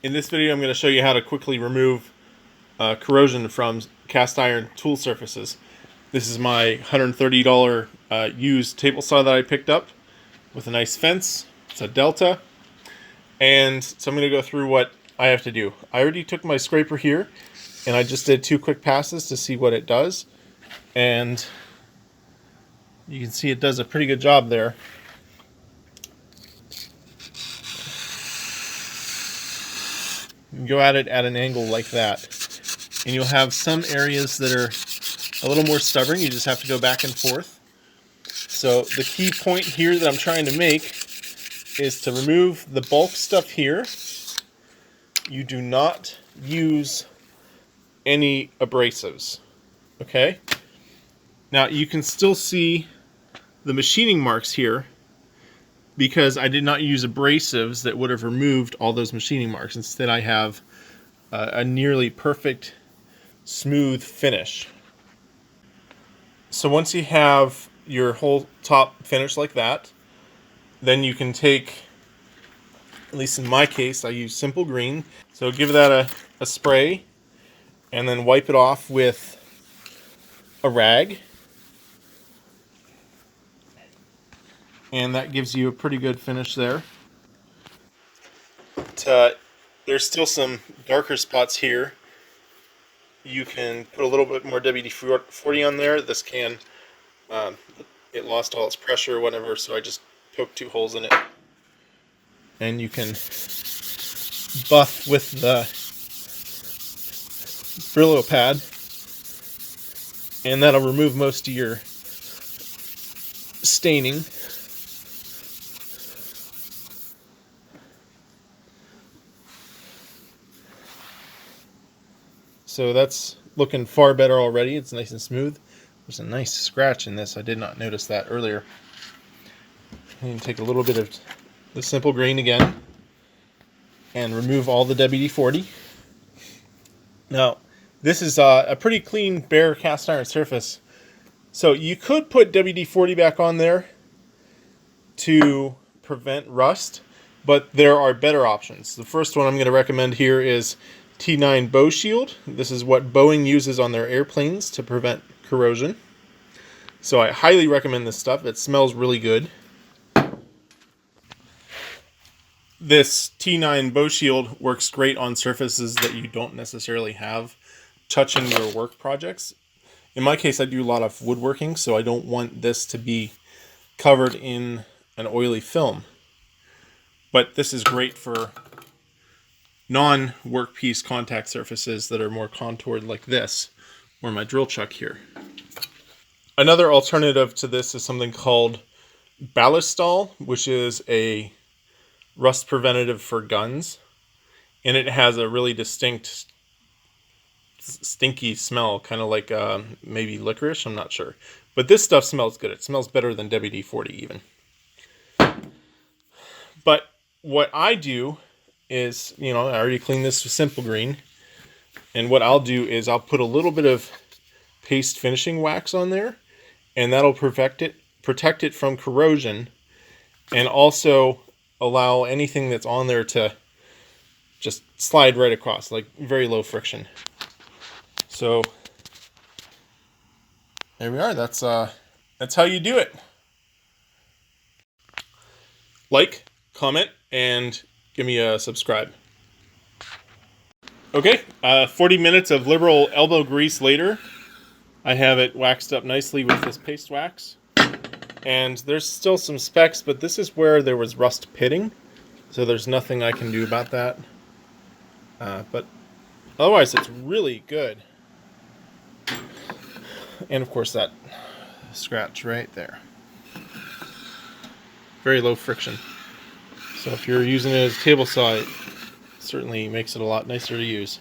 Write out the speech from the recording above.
In this video, I'm going to show you how to quickly remove corrosion from cast iron tool surfaces. This is my $130 used table saw that I picked up with a nice fence. It's a Delta. And so I'm going to go through what I have to do. I already took my scraper here, and I just did 2 quick passes to see what it does. And you can see it does a pretty good job there. You go at it at an angle like that, and you'll have some areas that are a little more stubborn. You just have to go back and forth. So the key point here that I'm trying to make is to remove the bulk stuff here. You do not use any abrasives, okay? Now you can still see the machining marks here because I did not use abrasives that would have removed all those machining marks. Instead, I have a nearly perfect smooth finish. So once you have your whole top finished like that, then you can take, at least in my case, I use Simple Green. So give that a spray and then wipe it off with a rag. And that gives you a pretty good finish there. But, there's still some darker spots here. You can put a little bit more WD-40 on there. This can, it lost all its pressure or whatever, so I just poked 2 holes in it. And you can buff with the Brillo pad, and that'll remove most of your staining. So that's looking far better already. It's nice and smooth. There's a nice scratch in this. I did not notice that earlier. And take a little bit of the Simple Green again and remove all the WD-40. Now, this is a pretty clean, bare cast iron surface. So you could put WD-40 back on there to prevent rust, but there are better options. The first one I'm going to recommend here is T9 Bow Shield. This is what Boeing uses on their airplanes to prevent corrosion. So I highly recommend this stuff. It smells really good. This T9 Bow Shield works great on surfaces that you don't necessarily have touching your work projects. In my case, I do a lot of woodworking, so I don't want this to be covered in an oily film. But this is great for non-workpiece contact surfaces that are more contoured like this, or my drill chuck here. Another alternative to this is something called Ballistol, which is a rust preventative for guns, and it has a really distinct stinky smell, kind of like maybe licorice, I'm not sure. But this stuff smells good. It smells better than WD-40 even. But what I do is, I already cleaned this with Simple Green, and what I'll do is I'll put a little bit of paste finishing wax on there, and that'll protect it from corrosion, and also allow anything that's on there to just slide right across, like very low friction. So there we are. That's how you do it. Like, comment, and give me a subscribe. Okay, 40 minutes of liberal elbow grease later, I have it waxed up nicely with this paste wax. And there's still some specks, but this is where there was rust pitting, so there's nothing I can do about that. But otherwise, it's really good. And of course, that scratch right there. Very low friction. So if you're using it as a table saw, it certainly makes it a lot nicer to use.